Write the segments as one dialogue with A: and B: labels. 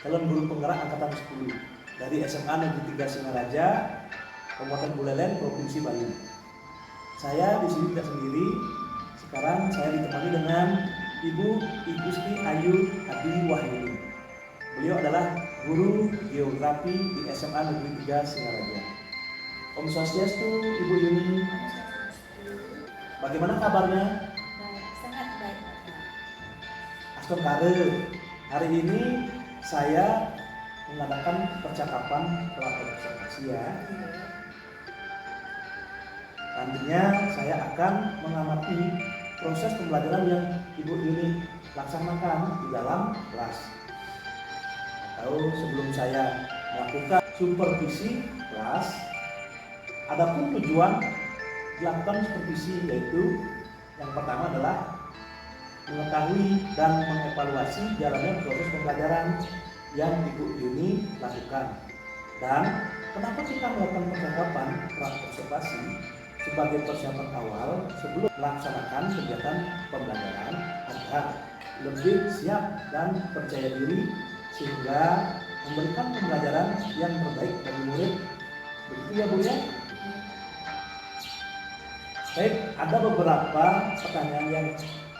A: calon guru penggerak angkatan 10 dari SMA Negeri 3 Singaraja, Kabupaten Buleleng, Provinsi Bali. Saya di sini tidak sendiri. Sekarang saya ditemani dengan Ibu Igusti Ayu Adi Wahyuni. Beliau adalah guru geografi di SMA Negeri 3 Singaraja. Om Swastiastu, Ibu Yuni. Bagaimana kabarnya?
B: Baik, sangat baik.
A: Astokare, hari ini saya mengadakan percakapan observasi ya. Nantinya saya akan mengamati proses pembelajaran yang Ibu Yuni laksanakan di dalam kelas. Atau sebelum saya melakukan supervisi kelas, adapun tujuan dilakukan supervisi yaitu yang pertama adalah mengetahui dan mengevaluasi jalannya proses pembelajaran yang Ibu Yuni lakukan. Dan kenapa kita melakukan percakapan observasi sebagai persiapan awal sebelum melaksanakan kegiatan pembelajaran agar lebih siap dan percaya diri sehingga memberikan pembelajaran yang terbaik bagi murid. Begitu ya Bu ya? Baik, ada beberapa pertanyaan yang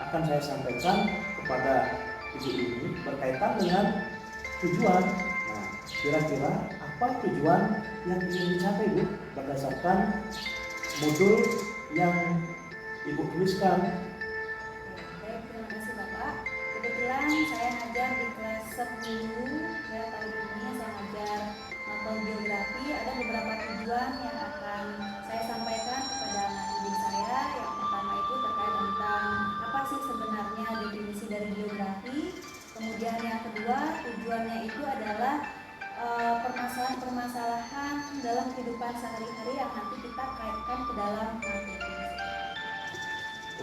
A: akan saya sampaikan kepada Ibu ini berkaitan dengan tujuan. Nah, kira-kira apa tujuan yang ingin dicapai Bu berdasarkan modul yang Ibu tuliskan?
B: Baik, terima kasih Bapak. Kebetulan saya ngajar di kelas 10 ya, tahun ini saya ngajar mata geografi. Ada beberapa tujuan yang akan saya sampaikan kepada anak didik saya. Yang pertama itu terkait tentang apa sih sebenarnya definisi dari geografi. Kemudian yang kedua, tujuannya itu adalah permasalahan-permasalahan dalam kehidupan sehari-hari yang nanti kita kaitkan ke dalam materi.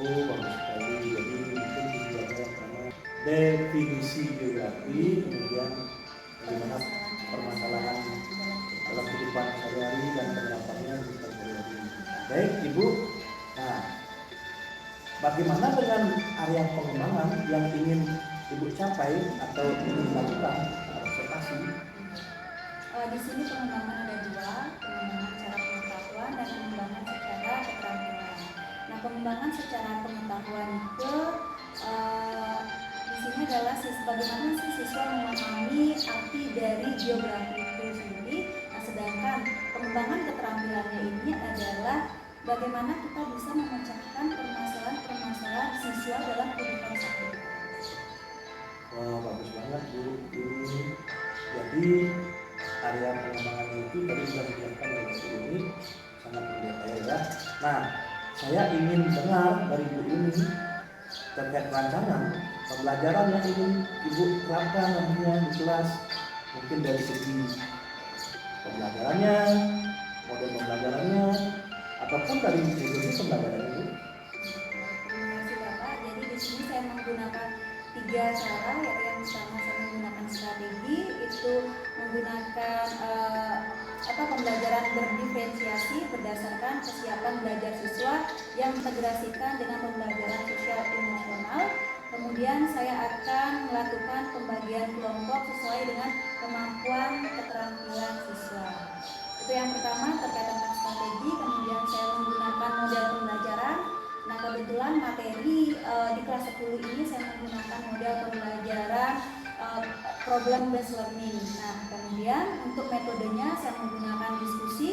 A: Oh, bagus sekali. Jadi mungkin tujuannya pertama definisi geografi, kemudian bagaimana permasalahan dalam kehidupan sehari-hari dan penerapannya di sehari-hari. Baik, Ibu. Nah, bagaimana dengan area pengembangan yang ingin Ibu capai atau ingin dilakukan observasi?
B: Di sini pengembangan ada dua, pengembangan secara pengetahuan dan pengembangan secara keterampilan. Nah, pengembangan secara pengetahuan itu di sini adalah bagaimana sih siswa memahami arti dari geografi itu sendiri. Nah, sedangkan pengembangan keterampilannya ini adalah bagaimana kita bisa memecahkan permasalahan-permasalahan siswa dalam kehidupan sehari-hari.
A: Wah, bagus banget Bu. Jadi area pengembangan itu tadi sudah dijelaskan oleh Bu Yuni, sangat mendetail ya. Nah, saya ingin dengar dari Bu Yuni terkait rancangan pembelajaran yang ingin Ibu terapkan nantinya di kelas, mungkin dari segi pembelajarannya, model pembelajarannya, ataupun dari metode pembelajaran Ibu.
B: Terima kasih Bapak. Jadi di sini saya menggunakan 3 cara, yaitu yang pertama saya menggunakan strategi, itu menggunakan pembelajaran berdiferensiasi berdasarkan kesiapan belajar siswa yang integrasikan dengan pembelajaran sosial emosional. Kemudian saya akan melakukan pembagian kelompok sesuai dengan kemampuan keterampilan siswa. Itu yang pertama terkait tentang strategi. Kemudian saya menggunakan model pembelajaran. Nah, kebetulan materi di kelas 10 ini saya menggunakan model pembelajaran problem based learning. Nah, kemudian untuk metodenya saya menggunakan diskusi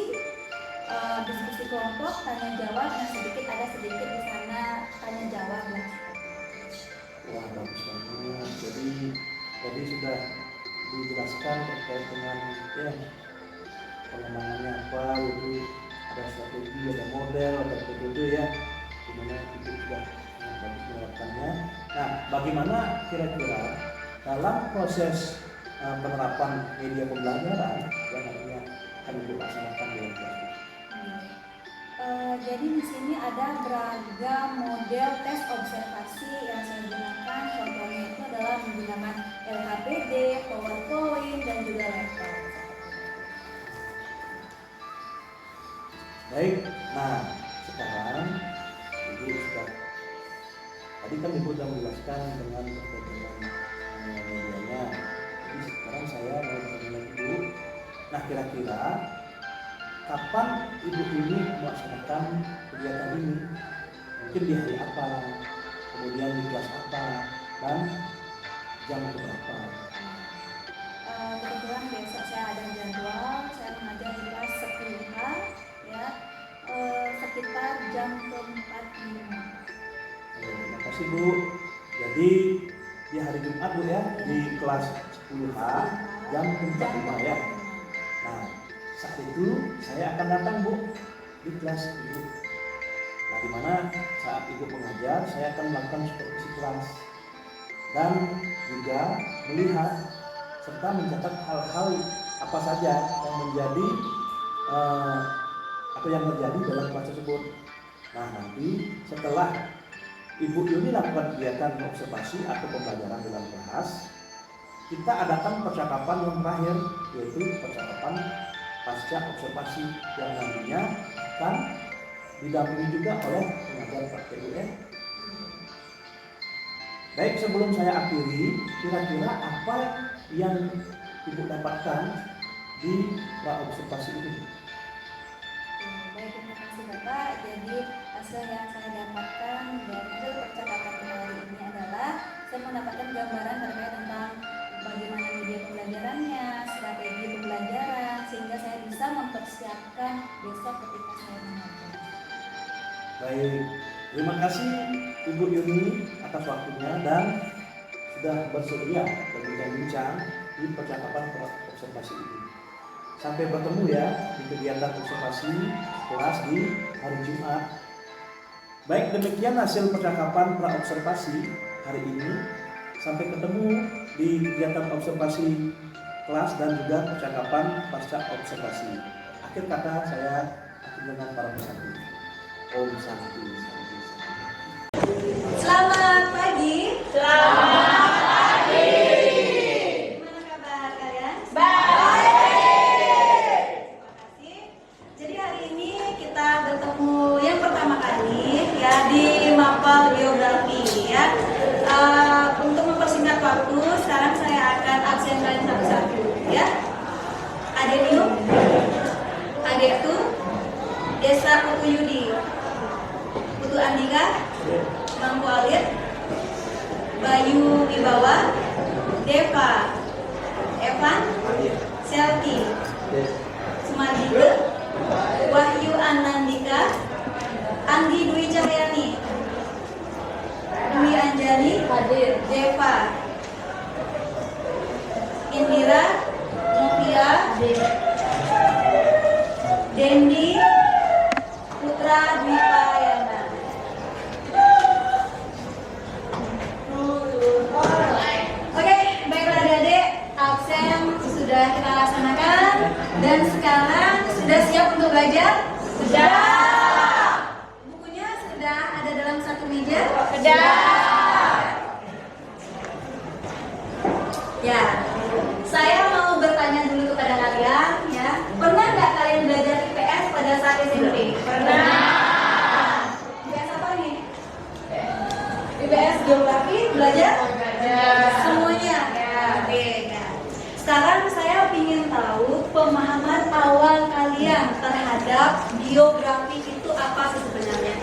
B: kelompok, tanya jawab. Nah, ada sedikit di sana tanya jawab lah.
A: Wah, bagus banget. Jadi sudah dijelaskan terkait dengan ya pengembangannya apa, itu ada strategi, ada model, ada metode ya, dimana itu sudah bagus menerapkannya. Nah, bagaimana kira-kira dalam proses penerapan media pembelajaran yang nantinya akan dilaksanakan dalam kelas?
B: Jadi di sini ada beragam model tes observasi yang saya gunakan. Contohnya itu adalah menggunakan LHPD, PowerPoint, dan juga laptop.
A: Baik, nah sekarang Ibu sudah tadi kan Ibu sudah menjelaskan dengan medianya. Jadi sekarang saya Nah, kira-kira kapan ibu ini melaksanakan kegiatan ini? Mungkin di hari apa, kemudian di kelas apa, dan jam berapa?
B: Kebetulan besok saya ada jadwal, saya mengajar di kelas 10H ya, sekitar jam keempat lima.
A: Terima kasih Bu. Jadi di hari Jumat Bu ya, di kelas 10H jam 4.05 ya. Nah, saat itu saya akan datang Bu di kelas Ibu. Nah, di mana saat Ibu mengajar, saya akan melakukan supervisi kelas dan juga melihat serta mencatat hal-hal apa saja yang menjadi atau yang terjadi dalam kelas tersebut. Nah, nanti setelah Ibu Yuni lakukan kegiatan observasi atau pembelajaran dalam kelas, kita adakan percakapan yang terakhir, yaitu percakapan pasca observasi yang nantinya akan didampingi juga oleh pengajar praktek ya. Baik, sebelum saya akhiri, kira-kira apa yang Ibu dapatkan di observasi ini?
B: Baik, terima kasih Bapak. Jadi hasil yang saya dapatkan dari hasil percakapan kali ini adalah saya mendapatkan gambaran terkait tentang bagaimana media pembelajarannya, strategi pembelajaran, sehingga saya bisa mempersiapkan besok ketika saya mengajar.
A: Baik, terima kasih Ibu Yuni atas waktunya dan sudah bersedia berbincang-bincang di percakapan observasi ini. Sampai bertemu ya di kegiatan observasi kelas di hari Jumat. Baik, demikian hasil percakapan pra-observasi hari ini. Sampai ketemu di kegiatan observasi kelas dan juga percakapan pasca observasi. Akhir kata saya akhir dengan para peserta. Om Santi.
B: Selamat pagi. Selamat pagi. Gimana kabar kalian? Baik. Terima kasih. Jadi hari ini kita bertemu yang pertama kali ya di mapel geografi ya. Untuk mempersingkat waktu, sekarang saya akan absen kalian satu-satu ya. Adek Niu, Adek Tu, Desa Putu Yudi, Putu Andika, Mangku Alit, Bayu Wibawa, Deva, Evan, Selti, Sumadike, Wahyu Anandika, Andi Dwi Cahyani, Dwi Anjani, Deva, Indira, Novia, Dendi, Putra Dwi Payana. Oke, baiklah adik-adik, absen sudah kita laksanakan dan sekarang sudah siap untuk belajar? Sudah. Bukunya sudah ada dalam satu meja? Sudah. Ya, saya mau bertanya dulu kepada kalian ya. Pernah nggak kalian belajar IPS pada saat SMP? Pernah. IPS apa nih? IPS geografi belajar? Semuanya. Ya, oke. Nah, sekarang saya ingin tahu pemahaman awal kalian terhadap geografi itu apa sih sebenarnya?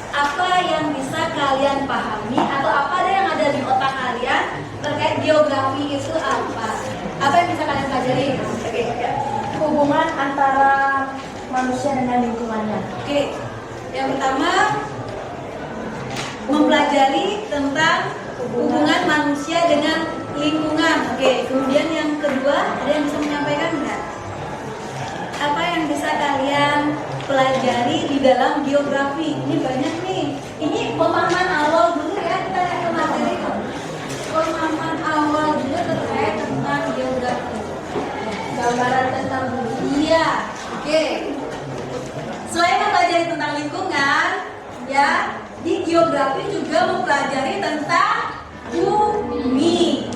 B: Apa yang bisa kalian pahami atau apa yang ada di otak kalian terkait geografi itu apa? Apa yang bisa kalian pelajari? Oke.
C: Hubungan antara manusia dengan lingkungannya.
B: Oke. Yang pertama mempelajari tentang hubungan manusia dengan lingkungan. Oke. Kemudian yang kedua, ada yang bisa menyampaikan enggak? Apa yang bisa kalian pelajari di dalam geografi? Ini banyak nih. Ini pemahaman awal dulu ya, kita lihat ke materi. Pemahaman awal dulu terkait tentang geografi. Gambaran tentang bumi. Iya, oke. Selain mempelajari tentang lingkungan, ya, di geografi juga mempelajari tentang bumi.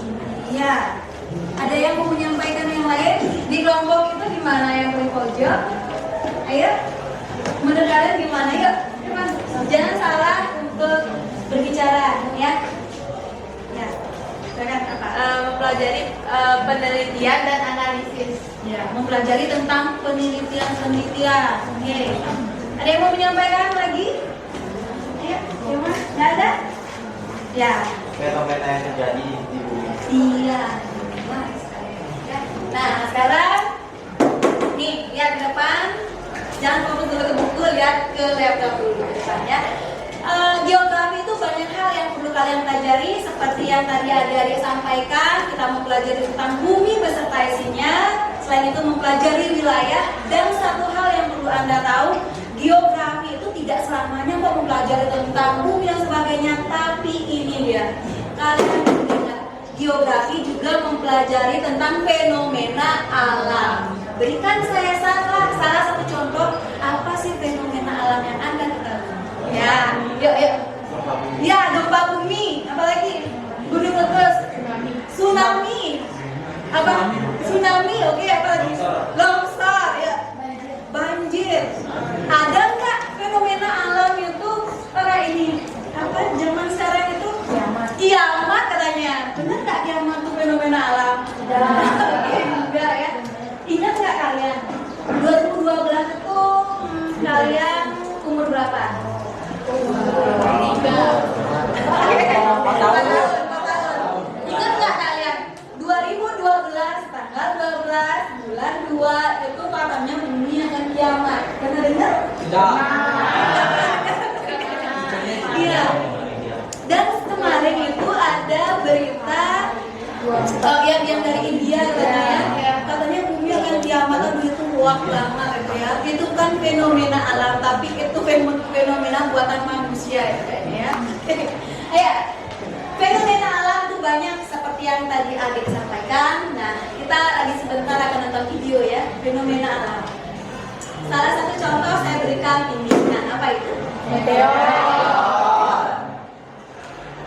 B: Ya, ada yang mau menyampaikan yang lain? Di kelompok itu gimana yang paling pojok? Ayo, menurut kalian gimana? Yuk, jangan salah untuk berbicara, ya. Ya,
D: Mempelajari penelitian dan analisis.
B: Ya, mempelajari tentang penelitian. Oke. Ada yang mau menyampaikan lagi? Ayo, Yuma. Nggak ada? Ya.
E: Fenomena yang terjadi di bumi.
B: Iya. Nah, sekarang nih lihat ke depan. Jangan fokus dulu ke buku, lihat ke laptop dulu ke depan ya. Geografi itu banyak hal yang perlu kalian pelajari seperti yang tadi adik-adik sampaikan. Kita mempelajari tentang bumi beserta isinya. Selain itu mempelajari wilayah. Dan satu hal yang perlu Anda tahu, geografi itu tidak selamanya kok mempelajari tentang bumi dan sebagainya. Tapi ini dia, kalian ingat, geografi juga mempelajari tentang fenomena alam. Berikan saya salah satu contoh, apa sih fenomena alam yang Anda ketahui? Ya, yuk. Ya, gempa bumi, apalagi gunung meletus, tsunami, apa? Tsunami, oke, apalagi? Longsor, ya, banjir. Ada nggak fenomena alam itu kayak ini? Apa? Zaman sekarang itu kiamat katanya. Benar nggak kiamat itu fenomena alam? Oke, enggak ya. Ingat nggak kalian? 2012 itu kalian umur berapa? 4 tahun. Ingat nggak kalian? 2012 tanggal 12 bulan 2 itu katanya bumi akan kiamat. Pernah dengar?
E: Tidak.
B: Iya. Dan kemarin itu ada berita yang dari India katanya bumi akan kiamat. Aduh, itu hoax lama gitu ya. Itu kan fenomena alam, tapi itu fenomena buatan manusia ya kayaknya ya. Ayo, fenomena alam itu banyak seperti yang tadi adik sampaikan. Nah, kita lagi sebentar akan nonton video ya, fenomena alam. Salah satu contoh saya berikan ini. Nah, apa itu? Meteor.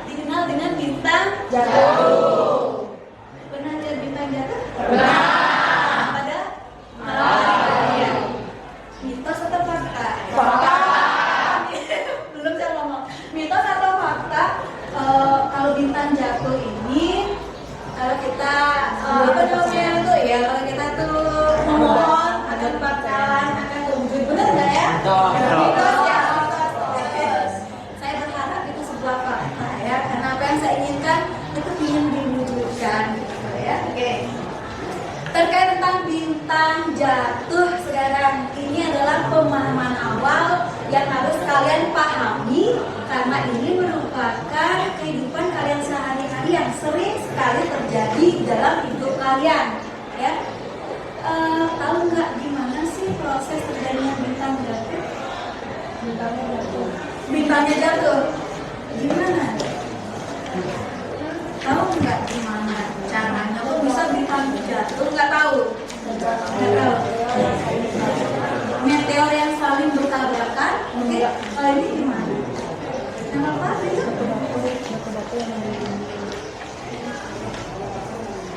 B: Dikenal dengan bintang jatuh. Pernah lihat bintang jatuh? Pernah. Pada malam hari. Mitos atau fakta? Fakta. Belum saya ngomong. Mitos atau fakta? Kalau bintang jatuh ini, kalau kita apa namanya tuh ya? Kalau kita tuh memohon akan bakalan akan terwujud, benar nggak ya? Mitos ya. Saya berharap itu sebuah fakta ya, karena apa yang saya inginkan itu ingin diwujudkan. Ya, oke. Terkait tentang bintang jatuh sekarang, ini adalah pemahaman awal yang harus kalian pahami karena ini merupakan kehidupan kalian sehari-hari yang sering sekali terjadi dalam hidup kalian. Ya, tahu nggak gimana sih proses terjadinya bintang jatuh? Bintangnya jatuh, gimana? Tahu nggak gimana caranya? Kok bisa bintang jatuh? Nggak tahu. Meteor yang saling bertabrakan. Oke, kalau ini gimana? Yang apa itu?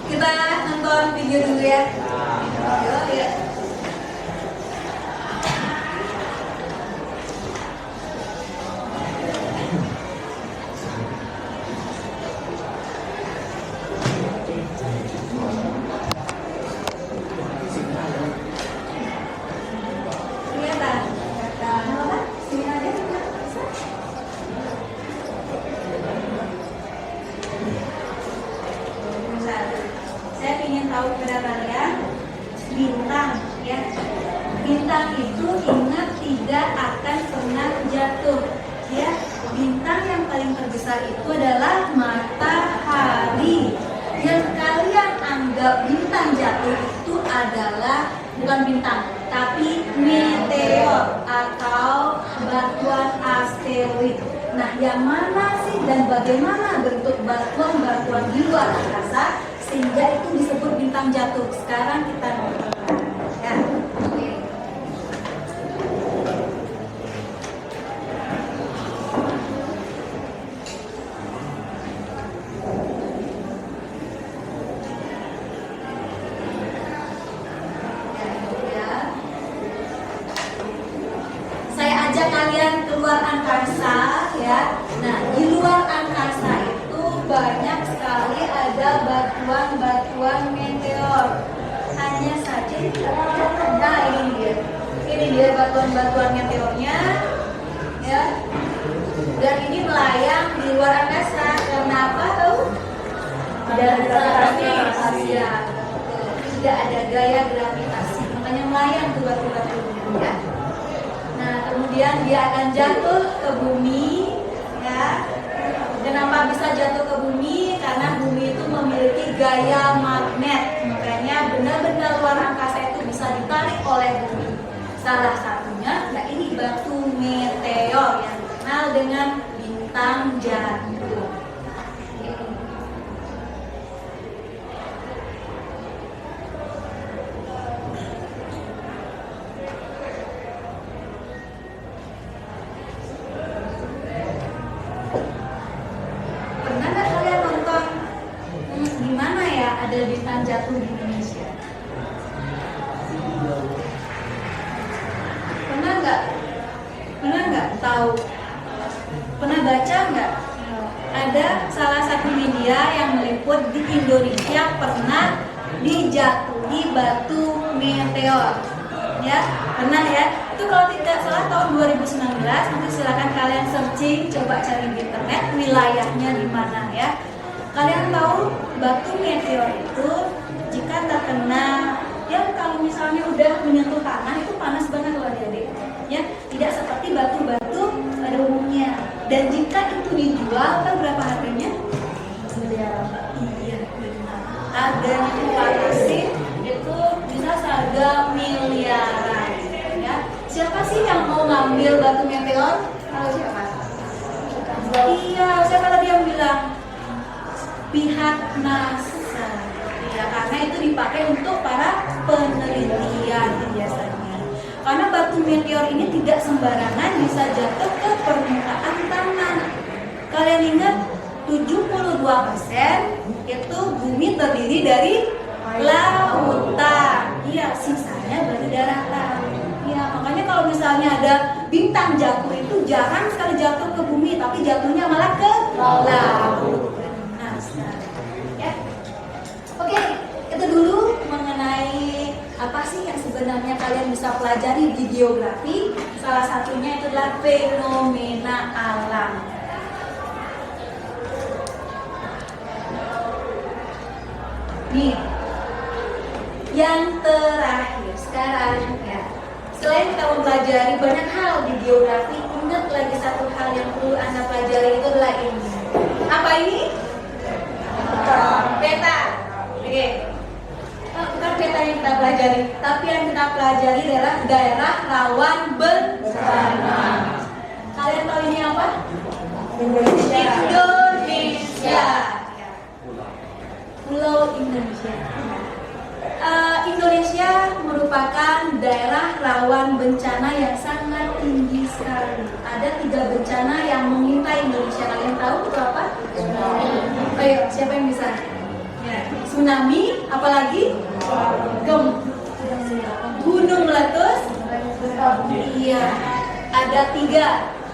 B: Kita nonton video dulu ya. Yuk, ya. Bintang itu ingat tidak akan pernah jatuh ya. Bintang yang paling terbesar itu adalah matahari. Yang kalian anggap bintang jatuh itu adalah bukan bintang, tapi meteor atau batuan asteroid. Nah, yang mana sih dan bagaimana bentuk batuan-batuan di luar angkasa sehingga itu disebut bintang jatuh? Sekarang kita nonton ya. Kalian keluar angkasa ya. Nah, di luar angkasa itu banyak sekali ada dia batuan-batuan meteornya, ya. Dan ini melayang di luar angkasa karena apa tahu?
C: Ada gravitasi.
B: Ya, tidak ada gaya gravitasi, makanya melayang tuh batu-batunya, ya. Nah, kemudian dia akan jatuh ke bumi, ya. Kenapa bisa jatuh ke bumi? Karena bumi itu memiliki gaya magnet, makanya benda-benda luar angkasa itu bisa ditarik oleh bumi. Salah satunya, ya ini batu meteor yang dikenal dengan bintang jatuh. Pernah nggak kalian nonton gimana ya ada bintang jatuh di Indonesia? Pernah nggak? Pernah nggak tahu? Pernah baca nggak? Ada salah satu media yang meliput di Indonesia pernah dijatuhi batu meteor. Ya, pernah ya? Itu kalau tidak salah tahun 2019, nanti silakan kalian searching, coba cari di internet wilayahnya di mana ya. Kalian tahu batu meteor itu jika terkena, ya kalau misalnya udah menyentuh tanah itu panas banget loh adik-adik. Ya, tidak seperti batu-batu pada umumnya. Dan jika itu dijual, kan berapa harganya? Iya, benar. Harganya itu pasti itu bisa seharga miliaran. Ya, siapa sih yang mau ngambil batu meteor? Tahu siapa? Iya, siapa tadi yang bilang? Pihak NASA. Ya, karena itu dipakai untuk para penelitian biasanya. Karena batu meteor ini tidak sembarangan bisa jatuh ke permukaan tanah. Kalian ingat 72% itu bumi terdiri dari lautan. Iya, sisanya dari daratan. Ya, makanya kalau misalnya ada bintang jatuh itu jarang sekali jatuh ke bumi, tapi jatuhnya malah ke laut. Nah, ya. Oke, itu dulu mengenai apa sih yang sebenarnya kalian bisa pelajari di geografi. Salah satunya itu adalah fenomena alam. Nih, yang terakhir sekarang ya. Selain kita mempelajari banyak hal di geografi, ingat lagi satu hal yang perlu Anda pelajari itu adalah ini. Apa ini? Peta. Oke. Bukan peta yang kita pelajari, tapi yang kita pelajari adalah daerah rawan bencana. Kalian tahu ini apa? Indonesia. Pulau Indonesia. Indonesia merupakan daerah rawan bencana yang sangat tinggi sekali. Ada 3 bencana yang mengintai Indonesia. Kalian tahu itu apa? Ayo, siapa yang bisa? Ya. Tsunami, apalagi? Gunung meletus. Iya, ada 3: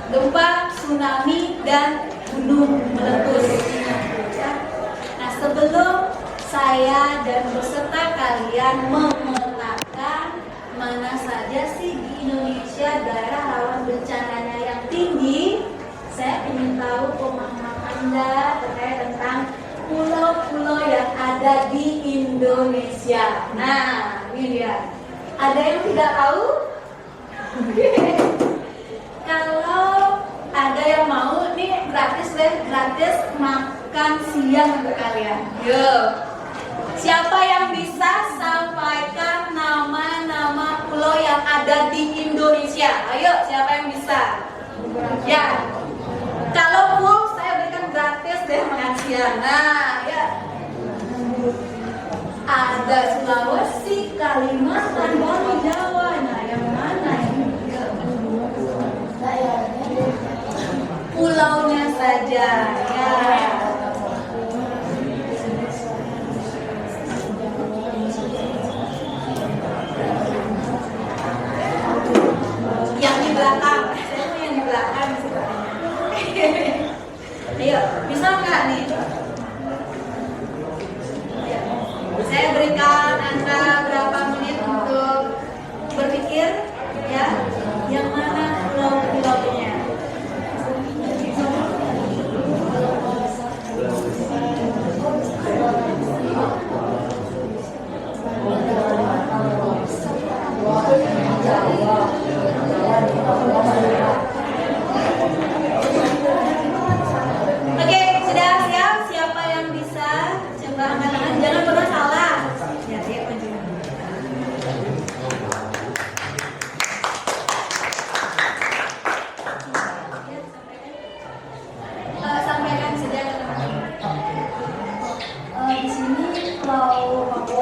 B: gempa, tsunami, dan gunung meletus. Nah, sebelum saya dan beserta kalian memetakan mana saja sih di Indonesia daerah rawan bencananya yang tinggi, saya ingin tahu pemahaman Anda terkait tentang pulau-pulau yang ada di Indonesia. Nah, ini dia. Ada yang tidak tahu? Kalau ada yang mau, nih gratis makan siang untuk kalian. Yuk. Siapa yang bisa sampaikan nama-nama pulau yang ada di Indonesia? Ayo, siapa yang bisa? Ya. Kalau full, saya berikan gratis deh makan siang. Nah, ya. Ada Sulawesi, Kalimantan, Bali, Jawa. Nah, yang mana ini? Pulaunya saja. Ya. Yang di belakang, saya tuh yang di belakang sih. Ayo, bisa nggak nih? Saya berikan Anda berapa menit untuk berpikir, ya.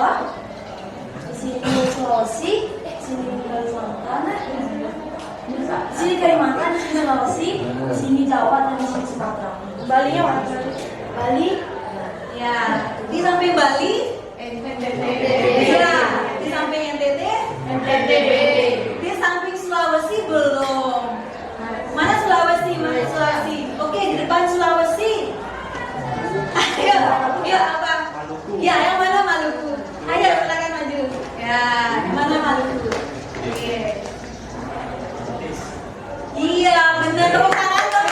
C: Jawa, sini Sulawesi, sini Kalimantan, sini Kalimantan, sini Sulawesi, sini Jawa, dan di sini Sumatera. Balinya mana? Bali.
B: Ya, di samping Bali, ya, di samping NTT, di samping Sulawesi belum. Mana Sulawesi? Mana Sulawesi? Oke, di depan Sulawesi. Ayo, yuk apa? Ya, yang mana Maluku? Ayo silakan maju. Ya, yang mana Maluku? Oke. Iya, benar, tepuk tangan dong.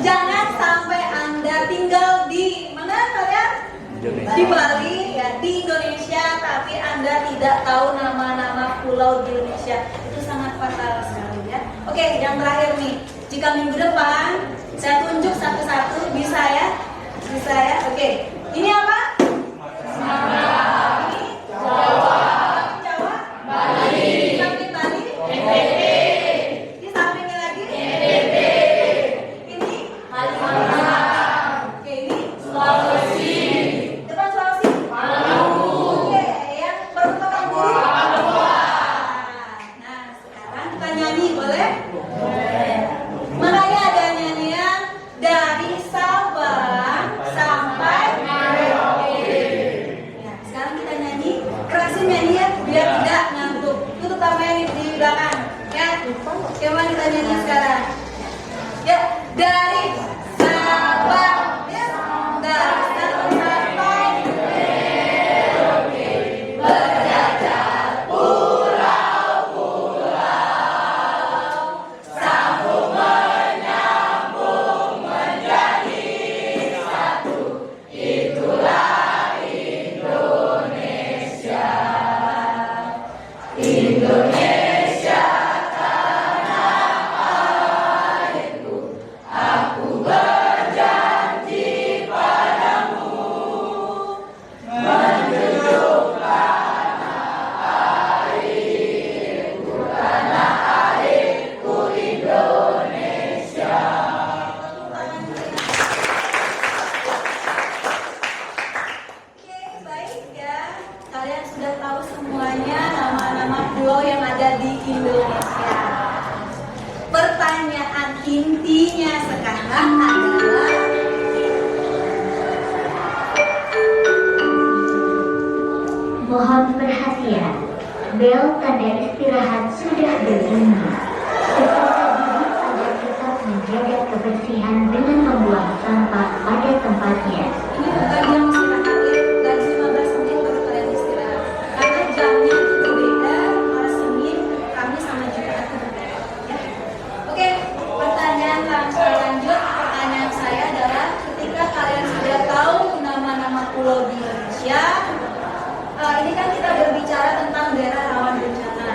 B: Jangan sampai Anda tinggal di mana kalian? Di Bali ya, di Indonesia, tapi Anda tidak tahu nama-nama pulau di Indonesia. Itu sangat fatal sekali ya. Oke, yang terakhir nih. Jika minggu depan saya tunjuk satu-satu, bisa ya? Bisa ya? Oke. Ini apa? Ini Jawa. Jawa? Bali. Di samping Bali? NTT. Di sampingnya lagi? NTT. Ini Kalimantan. Oke, ini Sulawesi. Depan Sulawesi? Maluku. Oke, yang bertolak guru? Papua. Nah, sekarang kita nyanyi, boleh? Boleh. Makanya ada nyanyian dari Sabang sampai Merauke. Ya, sekarang kita nyanyi, kerasin nyanyian biar tidak ngantuk. Tutup kamera di belakang. Ya, coba kita nyanyi sekarang. Ya, dari Sabang, ya, dari Sabang sampai Merauke, berjajar pulau-pulau, sambung menyambung menjadi satu. Itulah Indonesia. Indonesia tanah airku, aku berjanji padamu menjunjung tanah airku Indonesia. Oke, baik ya. Kalian sudah tahu semuanya nama-nama pulau yang ada di Indonesia. Pertanyaan intinya sekarang adalah
F: Mohon perhatian, bel tanda istirahat sudah berbunyi. Peserta didik agar tetap menjaga kebersihan dengan membuang sampah pada tempatnya.
B: ini bukan jam istirahat ya, gaji 15 menit baru kalian istirahat. Karena jamnya itu berbeda, hari Senin, Kamis sama Jumat itu berbeda. Ya. Oke, pertanyaan langsung lanjut. Pertanyaan saya adalah ketika kalian sudah tahu nama-nama pulau di Indonesia, ini kan kita berbicara tentang daerah rawan bencana.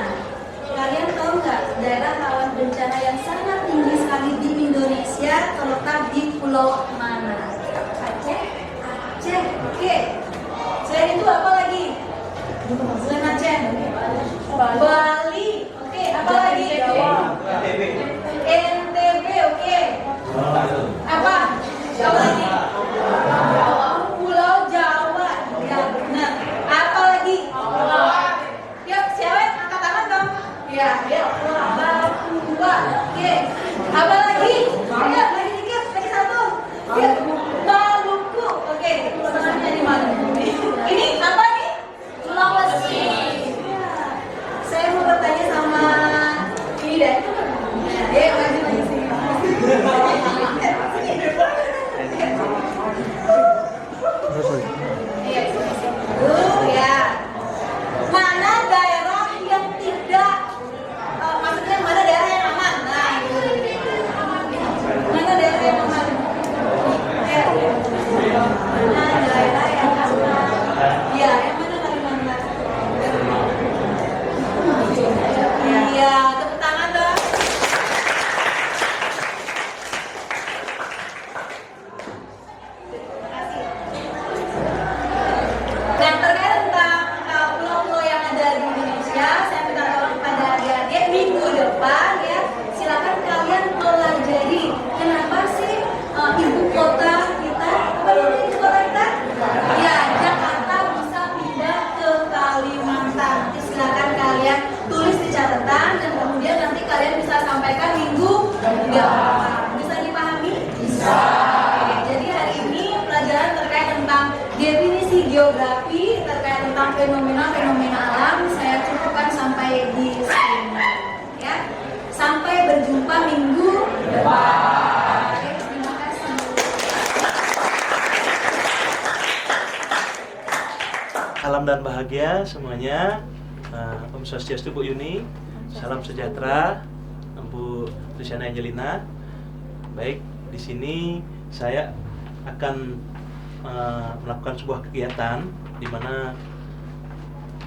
B: Kalian tahu nggak daerah rawan bencana yang sangat tinggi sekali di Indonesia terletak di pulau mana? Aceh? Aceh, oke. Selain itu apa lagi? Selain Aceh? Bali, oke. Apa lagi? NTB, oke. Apa? Apa lagi? Pulau Jawa, ya benar. Apa lagi? Yuk, siapa angkat tangan dong? Ya, yuk. Papua, oke. Apa lagi? Ayo, lagi dikit, lagi satu. Yuk, Maluku, oke. Semuanya di Maluku. Ini apa nih? Sulawesi. Ya. Saya mau bertanya sama ini deh.
C: jumpa minggu depan. Terima kasih.
A: Salam dan bahagia semuanya. Om Swastiastu Bu Yuni. Salam sejahtera Bu Luciana Angelina. Baik, di sini saya akan melakukan sebuah kegiatan di mana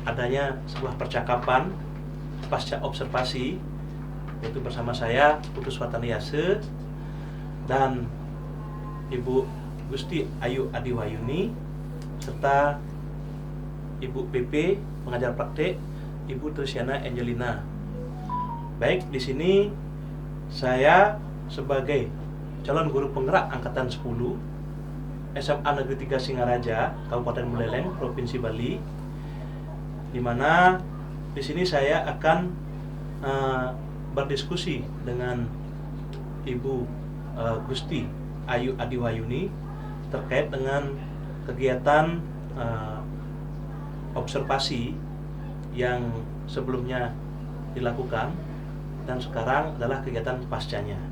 A: adanya sebuah percakapan pasca observasi, yaitu bersama saya Putus Wataniase dan Ibu Gusti Ayu Adiwayuni serta Ibu PP pengajar praktek Ibu Luciana Angelina. Baik, di sini saya sebagai calon guru penggerak angkatan 10 SMA Negeri 3 Singaraja, Kabupaten Buleleng, Provinsi Bali, di mana di sini saya akan berdiskusi dengan Ibu Gusti Ayu Adiwayuni terkait dengan kegiatan observasi yang sebelumnya dilakukan dan sekarang adalah kegiatan pascanya.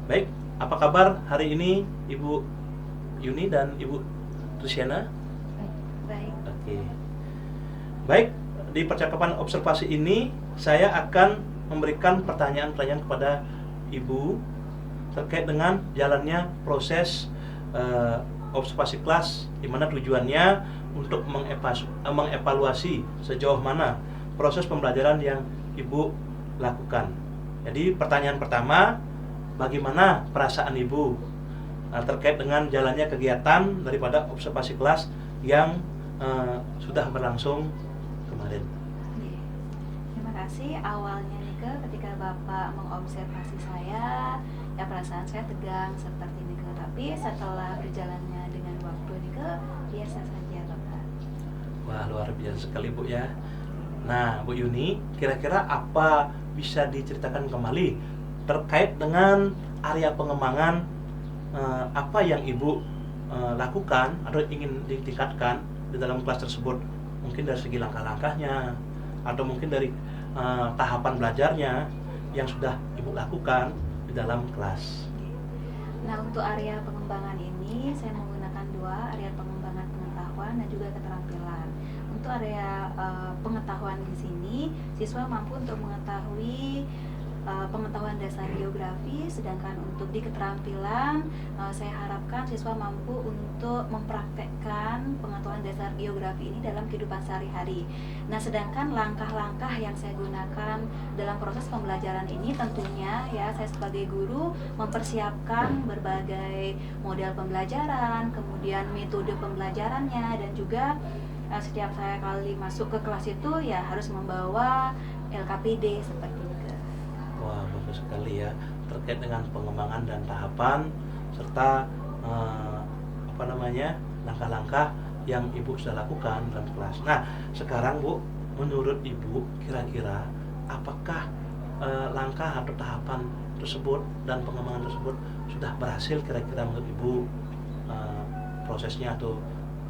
A: Baik, apa kabar hari ini Ibu Yuni dan Ibu Luciana?
B: Baik.
A: Oke. Baik, di percakapan observasi ini saya akan memberikan pertanyaan-pertanyaan kepada Ibu terkait dengan jalannya proses observasi kelas, di mana tujuannya untuk mengevaluasi sejauh mana proses pembelajaran yang Ibu lakukan. Jadi pertanyaan pertama, bagaimana perasaan Ibu terkait dengan jalannya kegiatan daripada observasi kelas yang sudah berlangsung kemarin?
B: Terima kasih. Awalnya nih ketika Bapak mengobservasi saya, ya perasaan saya tegang seperti ini ke. Tapi setelah berjalannya dengan waktu nih ke, biasa saja Bapak.
A: Wah, luar biasa sekali Bu ya. Nah, Bu Yuni, kira-kira apa bisa diceritakan kembali terkait dengan area pengembangan apa yang Ibu lakukan atau ingin ditingkatkan di dalam kelas tersebut? Mungkin dari segi langkah-langkahnya atau mungkin dari tahapan belajarnya yang sudah Ibu lakukan di dalam kelas.
B: Nah, untuk area pengembangan ini saya menggunakan dua, area pengembangan pengetahuan dan juga keterampilan. Untuk area pengetahuan di sini, siswa mampu untuk mengetahui pengetahuan dasar geografi, sedangkan untuk di keterampilan saya harapkan siswa mampu untuk mempraktekkan pengetahuan dasar geografi ini dalam kehidupan sehari-hari. Nah, sedangkan langkah-langkah yang saya gunakan dalam proses pembelajaran ini tentunya ya saya sebagai guru mempersiapkan berbagai model pembelajaran, kemudian metode pembelajarannya, dan juga setiap saya kali masuk ke kelas itu ya harus membawa LKPD seperti itu.
A: Wah, bagus sekali ya, terkait dengan pengembangan dan tahapan serta langkah-langkah yang Ibu sudah lakukan dalam kelas. Nah, sekarang Bu, menurut Ibu kira-kira apakah langkah atau tahapan tersebut dan pengembangan tersebut sudah berhasil kira-kira menurut Ibu prosesnya atau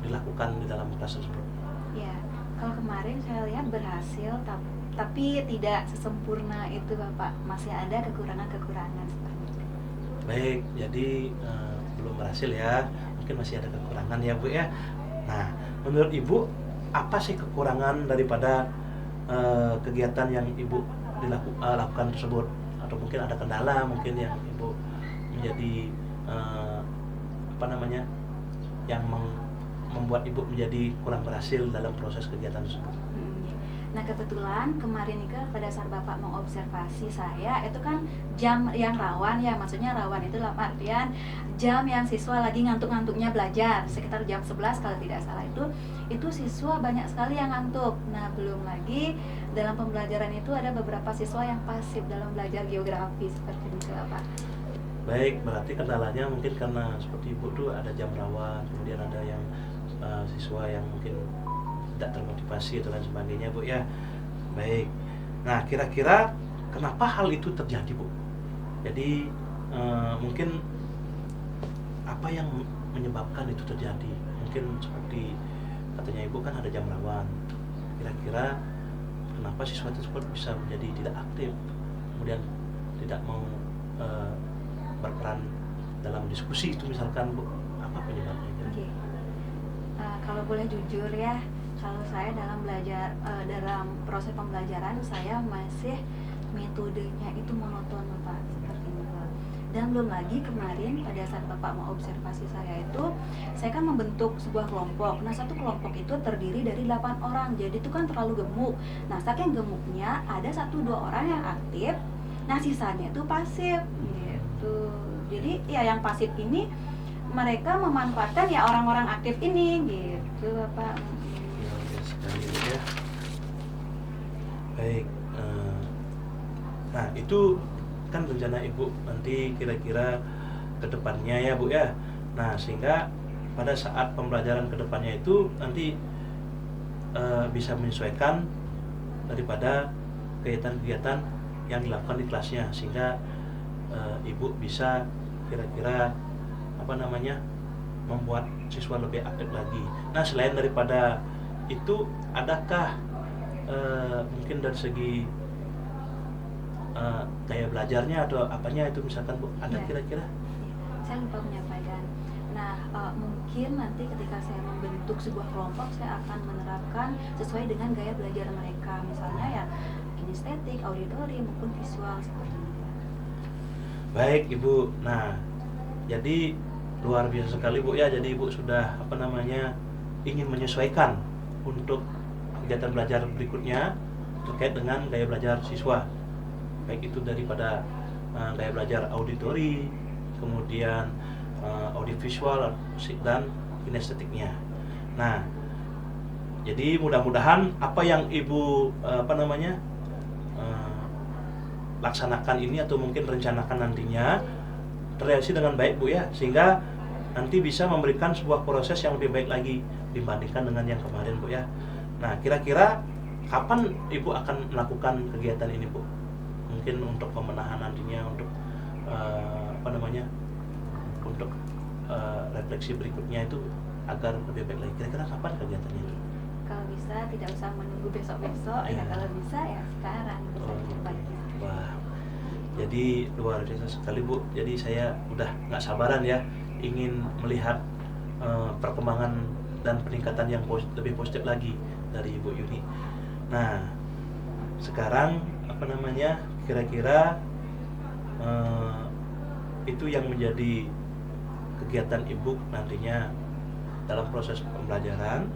A: dilakukan di dalam kelas tersebut?
B: Ya, kalau kemarin saya lihat berhasil, tapi tidak sesempurna itu Bapak, masih ada kekurangan-kekurangan seperti itu.
A: Baik, jadi belum berhasil ya, mungkin masih ada kekurangan ya Bu ya. Nah, menurut Ibu apa sih kekurangan daripada kegiatan yang Ibu lakukan tersebut, atau mungkin ada kendala mungkin yang Ibu menjadi yang membuat Ibu menjadi kurang berhasil dalam proses kegiatan tersebut?
B: Nah, kebetulan kemarin nih pada saat Bapak mengobservasi saya, itu kan jam yang rawan ya, maksudnya rawan itu dalam artian jam yang siswa lagi ngantuk-ngantuknya belajar, sekitar jam 11 kalau tidak salah itu siswa banyak sekali yang ngantuk. Nah, belum lagi dalam pembelajaran itu ada beberapa siswa yang pasif dalam belajar geografi seperti itu Bapak.
A: Baik, berarti kendalanya mungkin karena seperti Ibu tuh ada jam rawan, kemudian ada yang siswa yang mungkin tidak termotivasi atau lain sebagainya Bu ya. Baik, nah kira-kira kenapa hal itu terjadi Bu? Jadi mungkin apa yang menyebabkan itu terjadi? Mungkin seperti katanya Ibu kan ada jam rawan, kira-kira kenapa siswa tersebut bisa menjadi tidak aktif, kemudian tidak mau berperan dalam diskusi itu misalkan Bu, apa penyebabnya?
B: Oke. Kalau boleh jujur ya, kalau saya dalam belajar dalam proses pembelajaran saya masih metodenya itu monoton Pak, seperti itu Pak. Dan belum lagi kemarin pada saat Bapak mau observasi saya itu, saya kan membentuk sebuah kelompok. Nah, satu kelompok itu terdiri dari 8 orang, jadi itu kan terlalu gemuk. Nah, saking gemuknya ada 1-2 orang yang aktif, nah sisanya itu pasif gitu. Jadi ya yang pasif ini mereka memanfaatkan ya orang-orang aktif ini gitu Bapak.
A: Ya, oke sekali ya. Baik. Nah itu kan rencana Ibu nanti kira-kira ke depannya ya Bu ya. Nah sehingga pada saat pembelajaran ke depannya itu nanti bisa menyesuaikan daripada kegiatan-kegiatan yang dilakukan di kelasnya, sehingga Ibu bisa kira-kira membuat siswa lebih aktif lagi. Nah selain daripada itu, adakah mungkin dari segi gaya belajarnya atau apanya itu misalkan Bu, ada
B: Ya.
A: kira-kira?
B: Saya lupa menyampaikan. Nah, mungkin nanti ketika saya membentuk sebuah kelompok, saya akan menerapkan sesuai dengan gaya belajar mereka. Misalnya ya kinestetik, auditori, maupun visual seperti itu.
A: Baik Ibu. Nah, jadi luar biasa sekali Bu ya. Jadi Ibu sudah ingin menyesuaikan untuk kegiatan belajar berikutnya terkait dengan gaya belajar siswa. Baik itu daripada gaya belajar auditori, kemudian audiovisual dan kinestetiknya. Nah, jadi mudah-mudahan apa yang Ibu laksanakan ini atau mungkin rencanakan nantinya terrealisasi dengan baik Bu ya, sehingga nanti bisa memberikan sebuah proses yang lebih baik lagi dibandingkan dengan yang kemarin Bu ya. Nah, kira-kira kapan Ibu akan melakukan kegiatan ini Bu? Mungkin untuk pemenahan nantinya, untuk untuk refleksi berikutnya itu agar lebih baik lagi. Kira-kira kapan kegiatannya itu?
B: Kalau bisa tidak usah menunggu besok-besok, ya
A: Ya.
B: kalau bisa ya sekarang bisa diperbaiki.
A: Wah, jadi luar biasa sekali Bu. Jadi saya udah nggak sabaran ya, ingin melihat perkembangan dan peningkatan yang lebih positif lagi dari Ibu Yuni. Nah, sekarang kira-kira itu yang menjadi kegiatan Ibu nantinya dalam proses pembelajaran.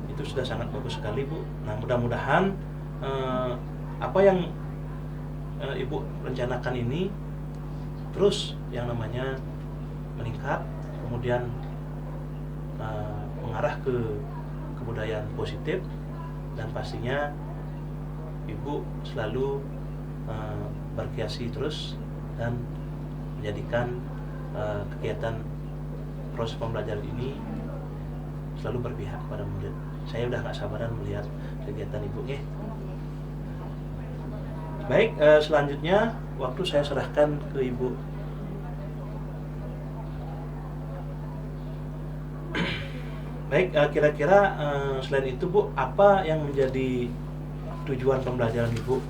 A: Itu sudah sangat bagus sekali Bu. Nah, mudah-mudahan apa yang Ibu rencanakan ini terus yang namanya meningkat, kemudian mengarah ke kebudayaan positif, dan pastinya Ibu selalu berkreasi terus dan menjadikan kegiatan proses pembelajaran ini selalu berpihak pada murid. Saya udah gak sabaran melihat kegiatan Ibu ya. Baik, selanjutnya waktu saya serahkan ke Ibu. Baik, kira-kira selain itu Bu, apa yang menjadi tujuan pembelajaran Ibu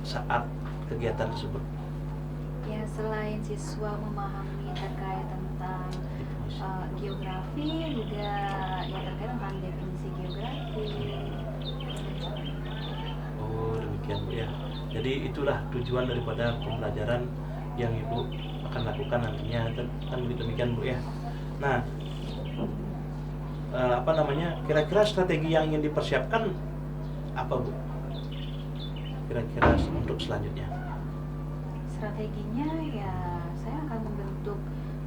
A: saat kegiatan tersebut?
B: Ya, selain siswa memahami terkait tentang geografi, juga ya terkait tentang definisi geografi.
A: Oh, demikian Bu ya. Jadi itulah tujuan daripada pembelajaran yang Ibu akan lakukan nantinya, kan demikian Bu ya. Nah, kira-kira strategi yang ingin dipersiapkan apa Bu? Kira-kira untuk selanjutnya?
B: Strateginya ya saya akan membentuk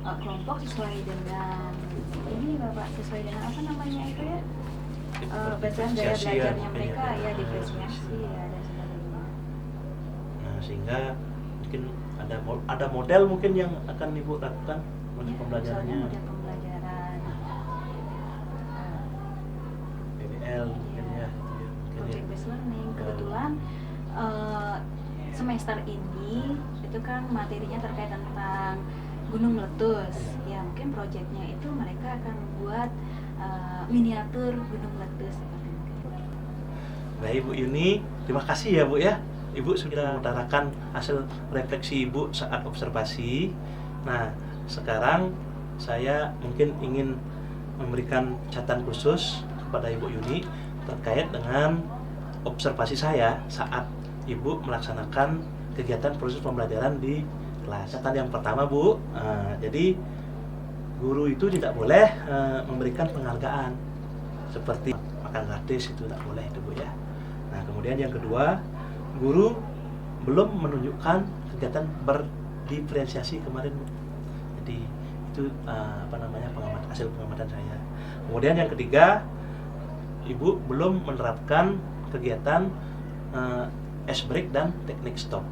B: kelompok sesuai dengan ini Bapak, sesuai dengan apa namanya itu ya, berdasarkan gaya
A: Diferensiasi ya,
B: belajarnya mereka
A: mungkin
B: ya, diferensiasi ya dan sebagainya.
A: Nah, sehingga mungkin ada model mungkin yang akan Ibu lakukan untuk
B: Ya,
A: pembelajarannya.
B: misalnya model pembelajaran
A: PBL mungkin ya.
B: project based learning. Kebetulan semester ini itu kan materinya terkait tentang gunung meletus. Ya mungkin proyeknya itu mereka akan membuat miniatur gunung meletus seperti itu.
A: Baik Bu Yuni, terima kasih ya Bu ya. Ibu sudah utarakan hasil refleksi Ibu saat observasi. Nah, sekarang saya mungkin ingin memberikan catatan khusus kepada Ibu Yuni terkait dengan observasi saya saat Ibu melaksanakan kegiatan proses pembelajaran di kelas. Catatan yang pertama, Bu, jadi guru itu tidak boleh memberikan penghargaan seperti makan gratis, itu tidak boleh itu, Bu, ya. Nah, kemudian yang kedua, guru belum menunjukkan kegiatan berdiferensiasi kemarin, Bu. Jadi itu hasil pengamatan saya. Kemudian yang ketiga, Ibu belum menerapkan kegiatan ice break dan teknik stop.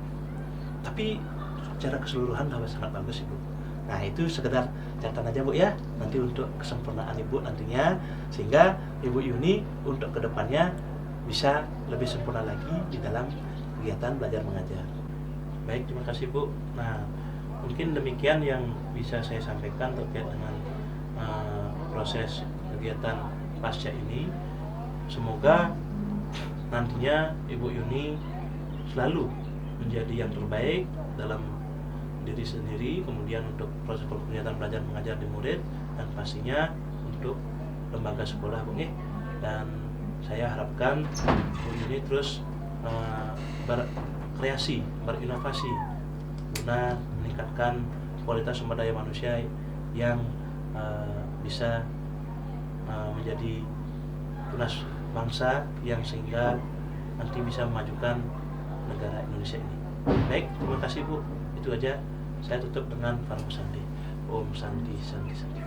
A: Tapi secara keseluruhan sangat bagus, Ibu. Nah, itu sekedar catatan aja, Bu, ya. Nanti untuk kesempurnaan Ibu nantinya, sehingga Ibu Yuni untuk kedepannya bisa lebih sempurna lagi di dalam kegiatan belajar mengajar. Baik, terima kasih, Bu. Nah, mungkin demikian yang bisa saya sampaikan terkait dengan proses kegiatan pasca ini. Semoga nantinya Ibu Yuni selalu menjadi yang terbaik dalam diri sendiri, kemudian untuk proses kegiatan belajar mengajar di murid, dan pastinya untuk lembaga sekolah, Bu. Dan saya harapkan Bu Yuni terus berkreasi, berinovasi guna meningkatkan kualitas sumber daya manusia yang bisa menjadi tunas bangsa yang sehingga nanti bisa memajukan negara Indonesia ini. Baik, terima kasih, Bu. Itu aja. Saya tutup dengan Farmu Sandi. Om Sandi Sandi Sandi.